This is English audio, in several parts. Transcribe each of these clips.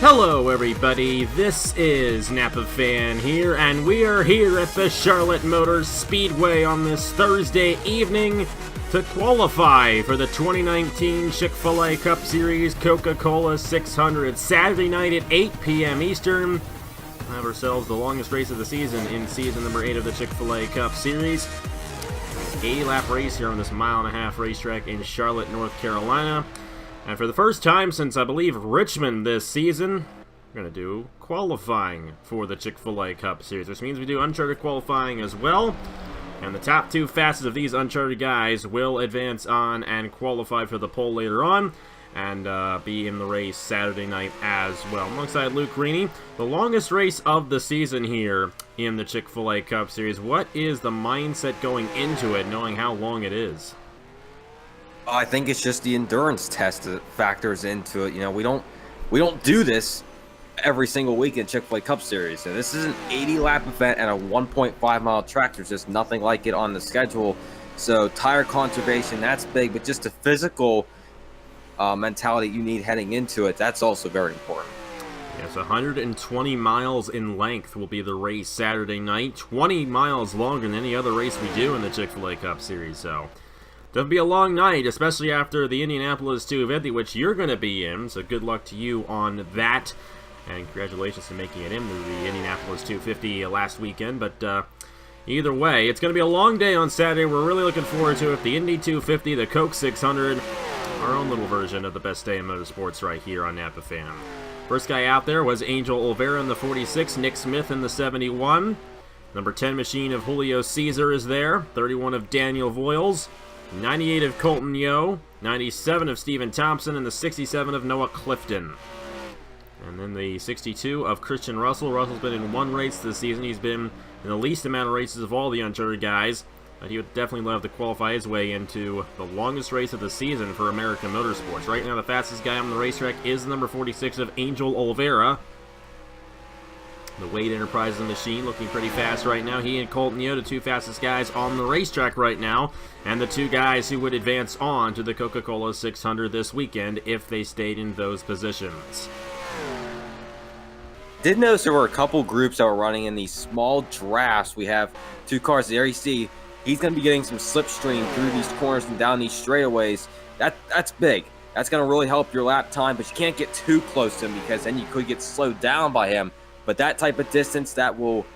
Hello everybody, this is Napa Fan here, and we are here at the Charlotte Motor Speedway on this Thursday evening to qualify for the 2019 Chick-fil-A Cup Series Coca-Cola 600. Saturday night at 8 p.m. Eastern. We have ourselves the longest race of the season in season number 8 of the Chick-fil-A Cup Series. 80-lap race here on this mile-and-a-half racetrack in Charlotte, North Carolina. And for the first time since, I believe, Richmond this season, we're going to do qualifying for the Chick-fil-A Cup Series, which means we do Uncharted qualifying as well. And the top two fastest of these Uncharted guys will advance on and qualify for the pole later on, and be in the race Saturday night as well. Alongside Luke Greeny, the longest race of the season here in the Chick-fil-A Cup Series. What is the mindset going into it, knowing how long it is? I think it's just the endurance test that factors into it. You know, we don't do this every single week in Chick-fil-A Cup Series. And this is an 80-lap event and a 1.5-mile track. There's just nothing like it on the schedule. So tire conservation, that's big. But just the physical mentality you need heading into it, that's also very important. Yes, 120 miles in length will be the race Saturday night. 20 miles longer than any other race we do in the Chick-fil-A Cup Series. So it'll be a long night, especially after the Indianapolis 250, which you're going to be in. So good luck to you on that. And congratulations to making it into the Indianapolis 250 last weekend. But either way, it's going to be a long day on Saturday. We're really looking forward to it. The Indy 250, the Coke 600, our own little version of the best day in motorsports right here on Napa Fan. First guy out there was Angel Oliveira in the 46, Nick Smith in the 71. Number 10 machine of Julio Cesar is there. 31 of Daniel Voiles. 98 of Colton Yo, 97 of Stephen Thompson, and the 67 of Noah Clifton. And then the 62 of Christian Russell. Russell's been in one race this season. He's been in the least amount of races of all the Uncharted guys. But he would definitely love to qualify his way into the longest race of the season for American motorsports. Right now, the fastest guy on the racetrack is number 46 of Angel Oliveira. The Wade Enterprises machine looking pretty fast right now. He and Colton Yo, the two fastest guys on the racetrack right now, and the two guys who would advance on to the Coca-Cola 600 this weekend if they stayed in those positions. Did notice there were a couple groups that were running in these small drafts. We have two cars there. You see, he's going to be getting some slipstream through these corners and down these straightaways. That's big. That's going to really help your lap time, but you can't get too close to him because then you could get slowed down by him. But that type of distance, that will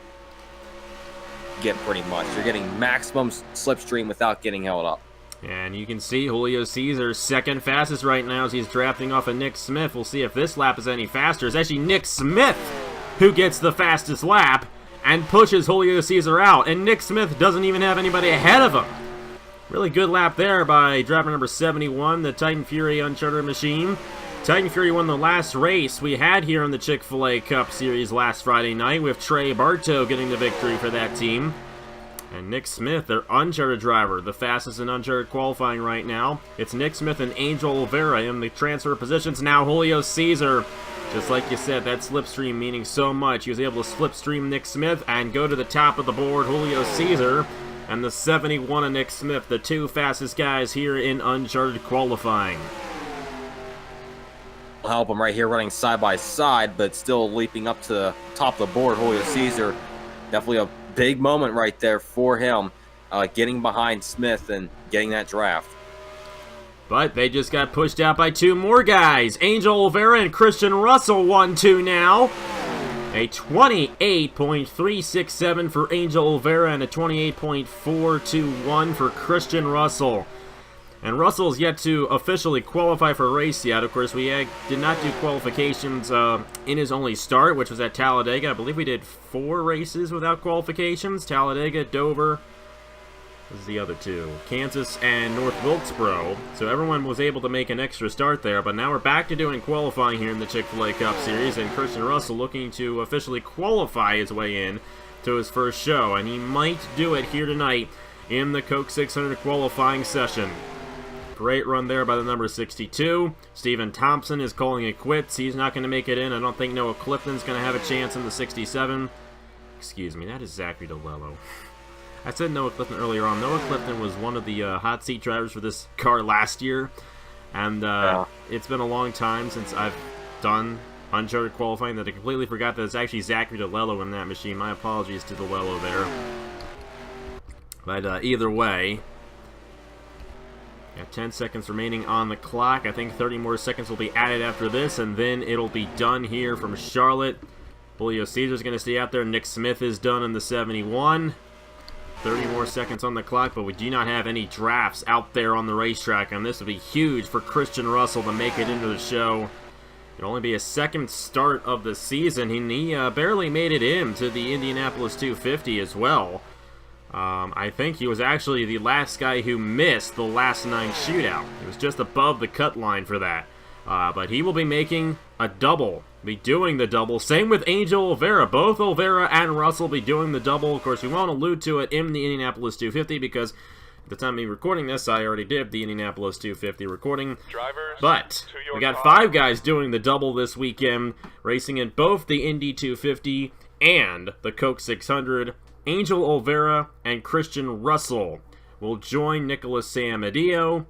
get pretty much. You're getting maximum slipstream without getting held up. And you can see Julio Cesar second fastest right now as he's drafting off of Nick Smith. We'll see if this lap is any faster. It's actually Nick Smith who gets the fastest lap and pushes Julio Cesar out. And Nick Smith doesn't even have anybody ahead of him. Really good lap there by driver number 71, the Titan Fury Uncharted machine. Titan Fury won the last race we had here in the Chick-fil-A Cup Series last Friday night, with Trey Bartow getting the victory for that team. And Nick Smith, their Uncharted driver, the fastest in Uncharted qualifying right now. It's Nick Smith and Angel Oliveira in the transfer positions. Now Julio Cesar, just like you said, that slipstream meaning so much. He was able to slipstream Nick Smith and go to the top of the board. Julio Cesar and the 71 of Nick Smith, the two fastest guys here in Uncharted qualifying. Help him right here running side by side, but still leaping up to the top of the board. Julio Cesar, definitely a big moment right there for him, getting behind Smith and getting that draft. But they just got pushed out by two more guys. Angel Oliveira and Christian Russell 1-2 now. A 28.367 for Angel Oliveira and a 28.421 for Christian Russell. And Russell's yet to officially qualify for a race yet. Of course, we did not do qualifications in his only start, which was at Talladega. I believe we did 4 races without qualifications. Talladega, Dover, this is the other two, Kansas and North Wilkesboro. So everyone was able to make an extra start there. But now we're back to doing qualifying here in the Chick-fil-A Cup Series. And Christian Russell looking to officially qualify his way in to his first show. And he might do it here tonight in the Coke 600 qualifying session. Great run there by the number 62. Stephen Thompson is calling it quits. He's not going to make it in. I don't think Noah Clifton's going to have a chance in the 67. Excuse me, that is Zachary DeLello. I said Noah Clifton earlier on. Noah Clifton was one of the hot seat drivers for this car last year. And it's been a long time since I've done Uncharted qualifying that I completely forgot that it's actually Zachary DeLello in that machine. My apologies to DeLello there. But either way, got 10 seconds remaining on the clock. I think 30 more seconds will be added after this, and then it'll be done here from Charlotte. Julio Caesar's going to stay out there. Nick Smith is done in the 71. 30 more seconds on the clock, but we do not have any drafts out there on the racetrack, and this would be huge for Christian Russell to make it into the show. It'll only be his second start of the season, and he barely made it into the Indianapolis 250 as well. I think he was actually the last guy who missed the last 9 shootout. He was just above the cut line for that. But he will be making a double, be doing the double. Same with Angel Oliveira. Both Oliveira and Russell be doing the double. Of course, we won't allude to it in the Indianapolis 250 because at the time of me recording this, I already did the Indianapolis 250 recording. Drivers, but we got 5 guys doing the double this weekend, racing in both the Indy 250 and the Coke 600. Angel Oliveira and Christian Russell will join Nicholas Samadeo,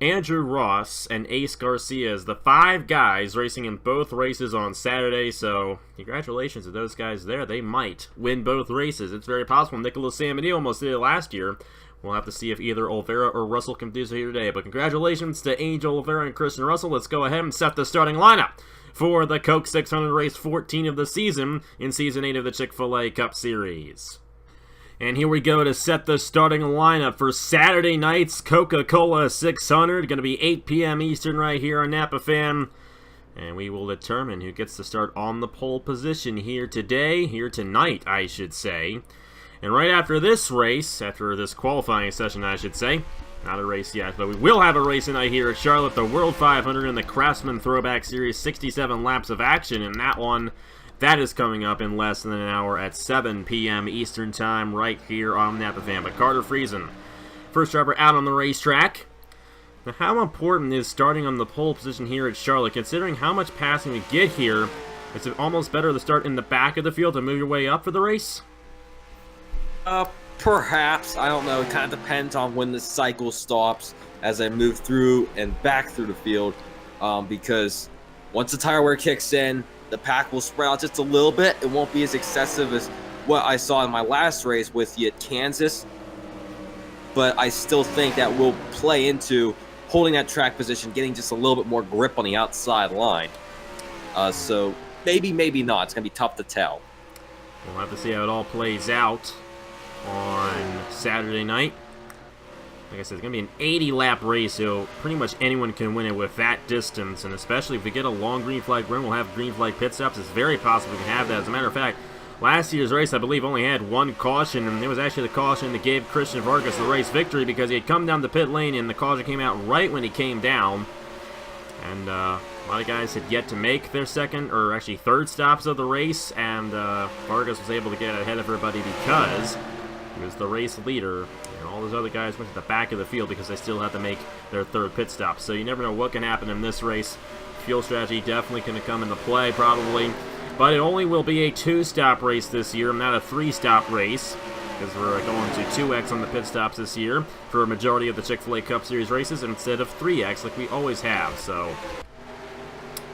Andrew Ross, and Ace Garcia as the 5 guys racing in both races on Saturday. So congratulations to those guys there. They might win both races. It's very possible. Nicholas Samadeo almost did it last year. We'll have to see if either Oliveira or Russell can do so here today. But congratulations to Angel Oliveira and Christian Russell. Let's go ahead and set the starting lineup for the Coke 600 race 14 of the season in Season 8 of the Chick-fil-A Cup Series. And here we go to set the starting lineup for Saturday night's Coca-Cola 600. Going to be 8 p.m. Eastern right here on Napa Fan. And we will determine who gets to start on the pole position here tonight, I should say. And right after this race, after this qualifying session, I should say, not a race yet, but we will have a race tonight here at Charlotte, the World 500 in the Craftsman Throwback Series, 67 laps of action in that one. That is coming up in less than an hour at 7 p.m. Eastern Time right here on Napa Fan. But Carter Friesen, first driver out on the racetrack. Now, how important is starting on the pole position here at Charlotte, considering how much passing we get here? Is it almost better to start in the back of the field to move your way up for the race? Perhaps. I don't know. It kind of depends on when the cycle stops as I move through and back through the field. Because once the tire wear kicks in, the pack will spread out just a little bit. It won't be as excessive as what I saw in my last race with you at Kansas. But I still think that will play into holding that track position, getting just a little bit more grip on the outside line. So maybe, maybe not. It's going to be tough to tell. We'll have to see how it all plays out on Saturday night. Like I said, it's going to be an 80-lap race, so pretty much anyone can win it with that distance, and especially if we get a long green flag run, we'll have green flag pit stops. It's very possible we can have that. As a matter of fact, last year's race, I believe, only had 1 caution, and it was actually the caution that gave Christian Vargas the race victory because he had come down the pit lane, and the caution came out right when he came down. And a lot of guys had yet to make their second, or actually third stops of the race, and Vargas was able to get ahead of everybody because he was the race leader, and all those other guys went to the back of the field because they still had to make their third pit stop. So you never know what can happen in this race. Fuel strategy definitely going to come into play, probably. But it only will be a 2-stop race this year, not a 3-stop race, because we're going to 2X on the pit stops this year for a majority of the Chick-fil-A Cup Series races instead of 3X like we always have. So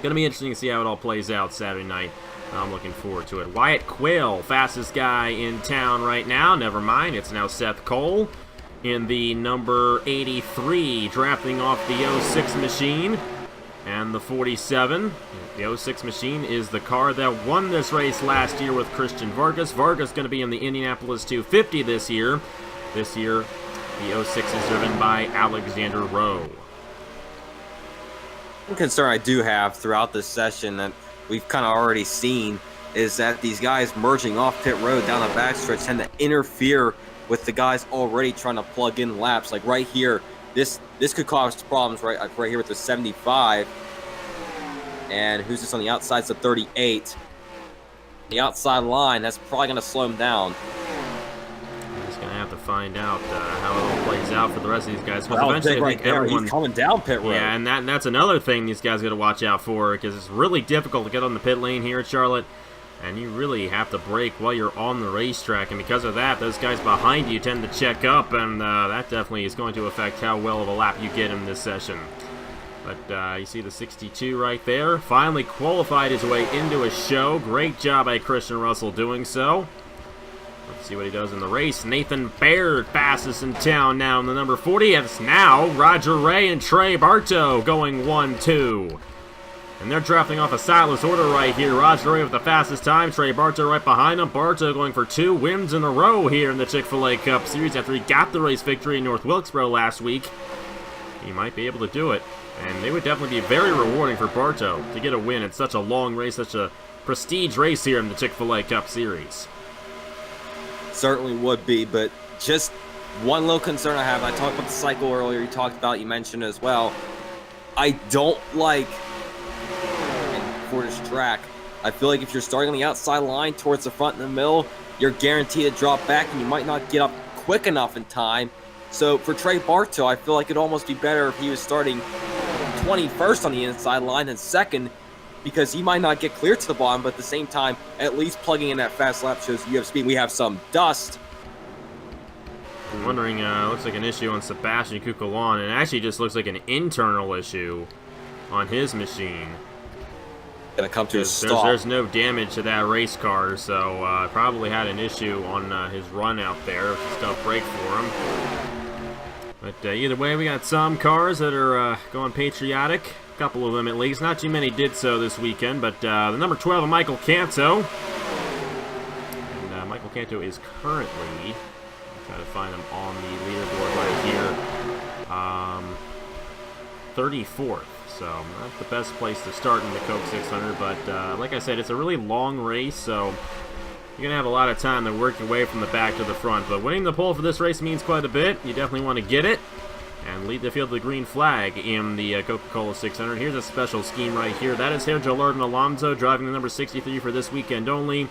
going to be interesting to see how it all plays out Saturday night. I'm looking forward to it. Wyatt Quayle, fastest guy in town right now. Never mind, it's now Seth Cole in the number 83, drafting off the 06 machine and the 47. The 06 machine is the car that won this race last year with Christian Vargas. Vargas going to be in the Indianapolis 250 this year. This year, the 06 is driven by Alexander Rowe. One concern I do have throughout this session that we've kind of already seen is that these guys merging off pit road down the backstretch tend to interfere with the guys already trying to plug in laps. Like right here, this could cause problems right here with the 75. And who's this on the outside? It's the 38. The outside line, that's probably going to slow him down. We're just going to have to find out how it all plays out for the rest of these guys. Well, eventually, right there, he's coming down pit road. Yeah, and that's another thing these guys got to watch out for, because it's really difficult to get on the pit lane here at Charlotte, and you really have to brake while you're on the racetrack, and because of that, those guys behind you tend to check up, and that definitely is going to affect how well of a lap you get in this session. But you see the 62 right there. Finally qualified his way into a show. Great job by Christian Russell doing so. Let's see what he does in the race. Nathan Baird fastest in town now in the number 40. It's now Roger Ray and Trey Bartow going 1-2. And they're drafting off a sightless order right here. Roger Ray with the fastest time. Trey Bartow right behind him. Bartow going for 2 wins in a row here in the Chick-fil-A Cup Series after he got the race victory in North Wilkesboro last week. He might be able to do it. And it would definitely be very rewarding for Bartow to get a win in such a long race, such a prestige race here in the Chick-fil-A Cup Series. Certainly would be, but just one little concern I have. I talked about the cycle earlier. You mentioned as well. I don't like for this track. I feel like if you're starting on the outside line towards the front and the middle, you're guaranteed to drop back, and you might not get up quick enough in time. So for Trey Bartow, I feel like it'd almost be better if he was starting 21st on the inside line than second, because he might not get clear to the bottom, but at the same time, at least plugging in that fast lap shows you have speed. We have some dust. I'm wondering, looks like an issue on Sebastian Cucalon, and it actually just looks like an internal issue on his machine. Gonna come to a stop. There's no damage to that race car, so probably had an issue on his run out there. Just a break for him. But either way, we got some cars that are going patriotic. A couple of them at least. Not too many did so this weekend, but the number 12, Michael Canto. And Michael Canto is currently, try to find him on the leaderboard right here, 34th. So not the best place to start in the Coke 600, but like I said, it's a really long race, so you're going to have a lot of time to work your way from the back to the front. But winning the pole for this race means quite a bit. You definitely want to get it and lead the field to the green flag in the Coca-Cola 600. Here's a special scheme right here. That is Sergio Larden Alonso driving the number 63 for this weekend only.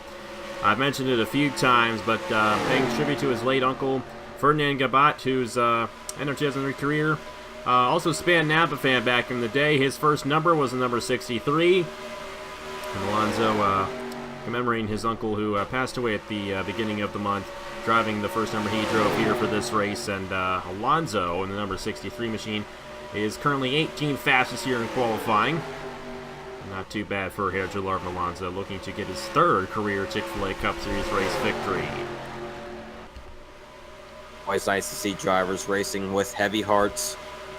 I've mentioned it a few times, but paying tribute to his late uncle, Ferdinand Gabat, whose NOFSRL career also spanned Napa fan back in the day. His first number was the number 63. And Alonso commemorating his uncle who passed away at the beginning of the month, driving the first number he drove here for this race. And Alonso in the number 63 machine is currently 18th fastest here in qualifying. Not too bad for Sergio Larden Alonso, looking to get his 3rd career Chick-fil-A Cup Series race victory. Always nice to see drivers racing with heavy hearts,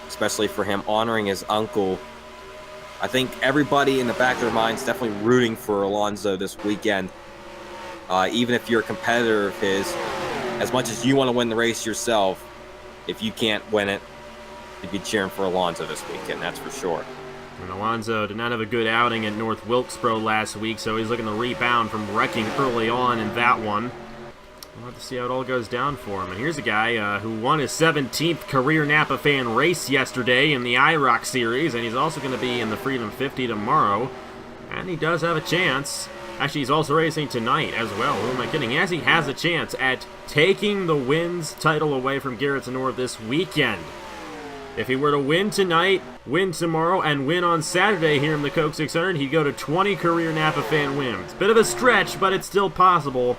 especially for him honoring his uncle. I think everybody in the back of their minds definitely rooting for Alonso this weekend. Even if you're a competitor of his, as much as you want to win the race yourself, if you can't win it, you'd be cheering for Alonso this weekend, that's for sure. And Alonso did not have a good outing at North Wilkesboro last week, so he's looking to rebound from wrecking early on in that one. We'll have to see how it all goes down for him. And here's a guy who won his 17th career Napa fan race yesterday in the IROC Series, and he's also going to be in the Freedom 50 tomorrow. And he does have a chance. Actually, he's also racing tonight as well. Who am I kidding? He actually has a chance at taking the wins title away from Garrett Tenor this weekend. If he were to win tonight, win tomorrow, and win on Saturday here in the Coke 600, he'd go to 20 career Napa fan wins. Bit of a stretch, but it's still possible.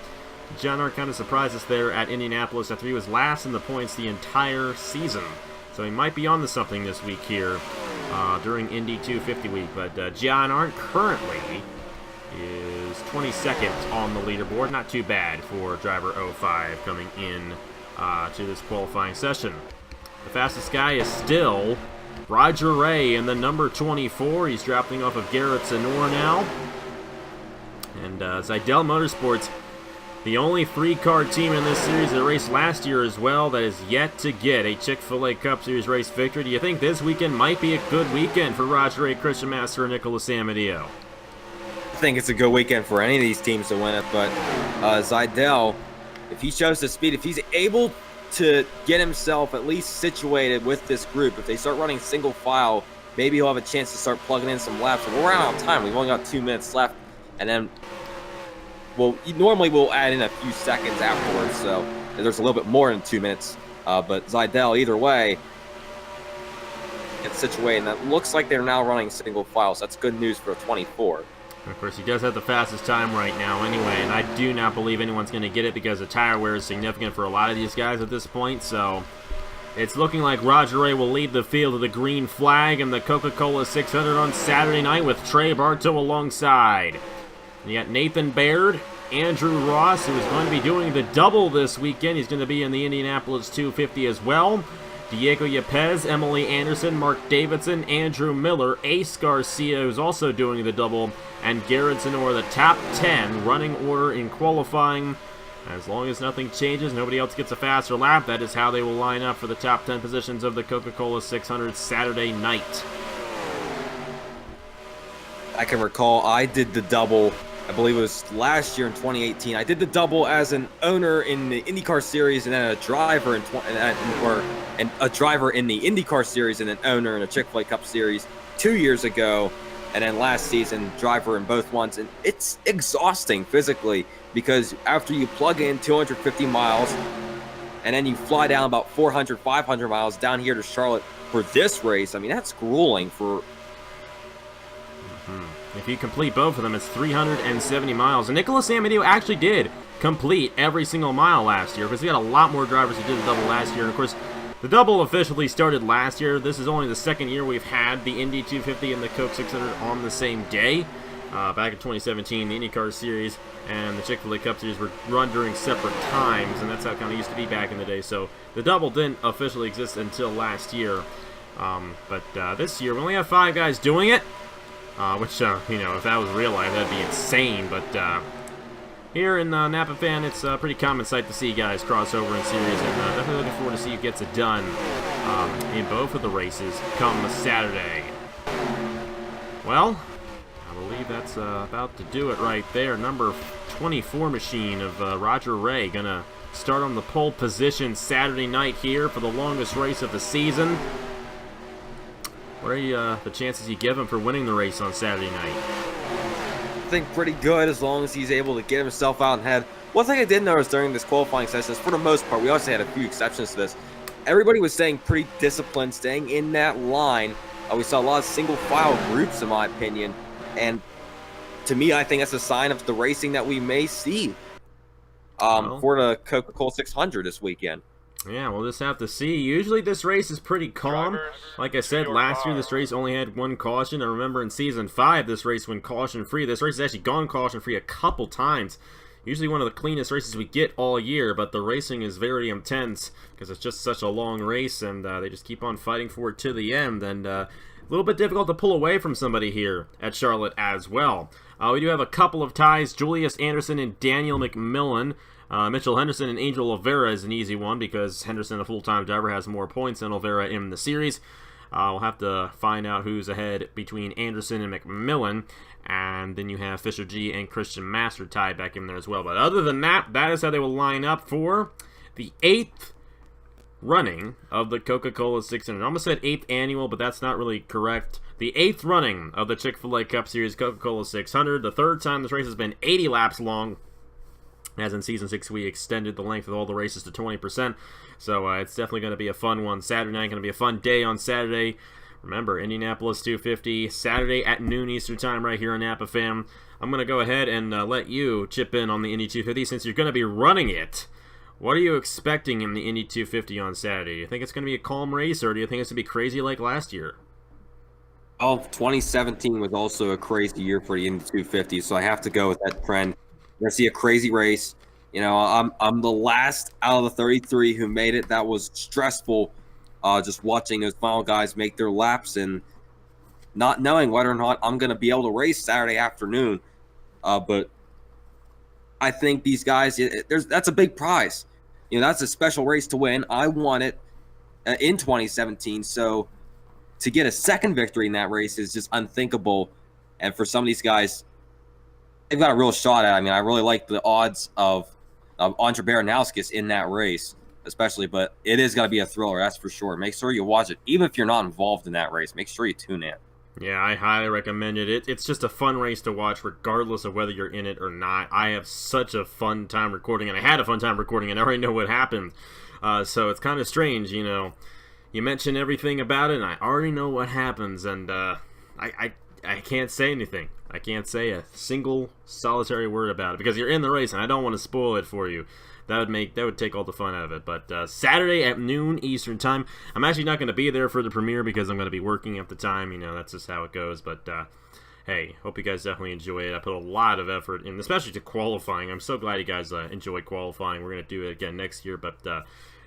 John Hart kind of surprised us there at Indianapolis after he was last in the points the entire season. So he might be on to something this week here during Indy 250 week. But John Hart currently is 22nd on the leaderboard. Not too bad for driver 05 coming in to this qualifying session. The fastest guy is still Roger Ray in the number 24. He's dropping off of Garrett Tenor now. And Zidell Motorsports, the only 3-car team in this series that raced last year as well that is yet to get a Chick-fil-A Cup Series race victory. Do you think this weekend might be a good weekend for Roger Ray, Christian Master, and Nicholas Amadio? I think it's a good weekend for any of these teams to win it, but Zidell, if he shows the speed, if he's able to get himself at least situated with this group, if they start running single file, maybe he'll have a chance to start plugging in some laps. We're out of time. We've only got 2 minutes left, and then normally we'll add in a few seconds afterwards, so there's a little bit more than 2 minutes. But Zidell, either way, gets situated, and it looks like they're now running single file, so that's good news for a 24. Of course, he does have the fastest time right now anyway, and I do not believe anyone's going to get it because the tire wear is significant for a lot of these guys at this point, so It's looking like Roger Ray will lead the field to the green flag in the Coca-Cola 600 on Saturday night with Trey Bartow alongside. And you got Nathan Baird, Andrew Ross, who is going to be doing the double this weekend. He's going to be in the Indianapolis 250 as well. Diego Yepes, Emily Anderson, Mark Davidson, Andrew Miller, Ace Garcia, who's also doing the double, and Garrett Zenor, the top 10 running order in qualifying. As long as nothing changes, nobody else gets a faster lap, that is how they will line up for the top 10 positions of the Coca-Cola 600 Saturday night. I can recall I did the double, I believe it was last year in 2018. I did the double as an owner in the IndyCar Series and then a driver in a driver in the IndyCar Series and an owner in a Chick-fil-A Cup Series 2 years ago, and then last season driver in both ones. And it's exhausting physically because after you plug in 250 miles and then you fly down about 400, 500 miles down here to Charlotte for this race, I mean, that's grueling for... If you complete both of them, it's 370 miles. And Nicholas Amadio actually did complete every single mile last year because we had a lot more drivers who did the double last year. And of course, the double officially started last year. This is only the second year we've had the Indy 250 and the Coke 600 on the same day. Back in 2017, the IndyCar Series and the Chick-fil-A Cup Series were run during separate times, and that's how it kind of used to be back in the day. So the double didn't officially exist until last year. But this year, we only have 5 guys doing it. Which, you know, if that was real life, that'd be insane. But here in Napa Fan, it's a pretty common sight to see guys cross over in series, and definitely looking forward to see who gets it done in both of the races come Saturday. Well, I believe that's about to do it right there. Number 24 machine of Roger Ray gonna start on the pole position Saturday night here for the longest race of the season. What are the chances you give him for winning the race on Saturday night? I think pretty good as long as he's able to get himself out ahead. One thing I did notice during this qualifying session is, for the most part, we also had a few exceptions to this. Everybody was staying pretty disciplined, staying in that line. We saw a lot of single file groups, in my opinion. And to me, I think that's a sign of the racing that we may see for the Coca-Cola 600 this weekend. Yeah, we'll just have to see. Usually this race is pretty calm. Like I said, last year this race only had 1 caution. I remember in Season 5 this race went caution-free. This race has actually gone caution-free a couple times. Usually one of the cleanest races we get all year, but the racing is very intense because it's just such a long race, and they just keep on fighting for it to the end. And a little bit difficult to pull away from somebody here at Charlotte as well. We do have a couple of ties. Julius Anderson and Daniel McMillan. Mitchell Henderson and Angel Oliveira is an easy one because Henderson, a full-time driver, has more points than Oliveira in the series. We'll have to find out who's ahead between Anderson and McMillan. And then you have Fisher G and Christian Master tied back in there as well. But other than that, that is how they will line up for the 8th running of the Coca-Cola 600. I almost said 8th annual, but that's not really correct. The 8th running of the Chick-fil-A Cup Series Coca-Cola 600. The 3rd time this race has been 80 laps long. As in Season 6, we extended the length of all the races to 20%. So it's definitely going to be a fun one. Saturday night going to be a fun day on Saturday. Remember, Indianapolis 250, Saturday at noon Eastern Time right here on Napa Fam. I'm going to go ahead and let you chip in on the Indy 250 since you're going to be running it. What are you expecting in the Indy 250 on Saturday? Do you think it's going to be a calm race, or do you think it's going to be crazy like last year? Oh, 2017 was also a crazy year for the Indy 250, so I have to go with that trend. We're going to see a crazy race. You know, I'm the last out of the 33 who made it. That was stressful, just watching those final guys make their laps and not knowing whether or not I'm going to be able to race Saturday afternoon. But I think these guys, that's a big prize. You know, that's a special race to win. I won it in 2017, so to get a second victory in that race is just unthinkable. And for some of these guys, they've got a real shot at it. I mean, I really like the odds of Andre Baranowskis in that race, especially, but it is going to be a thriller, that's for sure. Make sure you watch it. Even if you're not involved in that race, make sure you tune in. Yeah, I highly recommend it. It's just a fun race to watch regardless of whether you're in it or not. I have such a fun time recording, and I had a fun time recording, and I already know what happened. So it's kind of strange, you know. You mention everything about it, and I already know what happens, and I can't say anything. I can't say a single solitary word about it because you're in the race, and I don't want to spoil it for you. that would take all the fun out of it. But Saturday at noon Eastern time. I'm actually not going to be there for the premiere because I'm going to be working at the time. You know, that's just how it goes. But hey, hope you guys definitely enjoy it. I put a lot of effort in, especially to qualifying. I'm so glad you guys enjoyed qualifying. We're going to do it again next year, but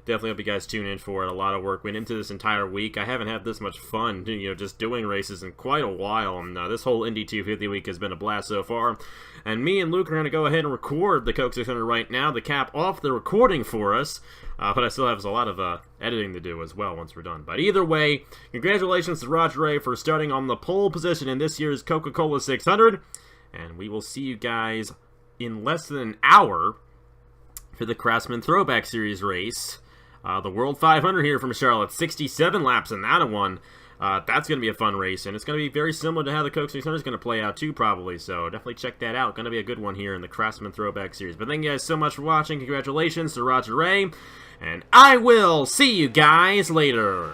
definitely hope you guys tune in for it. A lot of work went into this entire week. I haven't had this much fun, you know, just doing races in quite a while. And this whole Indy 250 week has been a blast so far. And me and Luke are going to go ahead and record the Coke 600 right now to cap off the recording for us. But I still have a lot of editing to do as well once we're done. But either way, congratulations to Roger Ray for starting on the pole position in this year's Coca-Cola 600. And we will see you guys in less than an hour for the Craftsman Throwback Series race. The World 500 here from Charlotte, 67 laps in that one. That's going to be a fun race, and it's going to be very similar to how the Coke 600 is going to play out too, probably. So definitely check that out. Going to be a good one here in the Craftsman Throwback Series. But thank you guys so much for watching. Congratulations to Roger Ray, and I will see you guys later.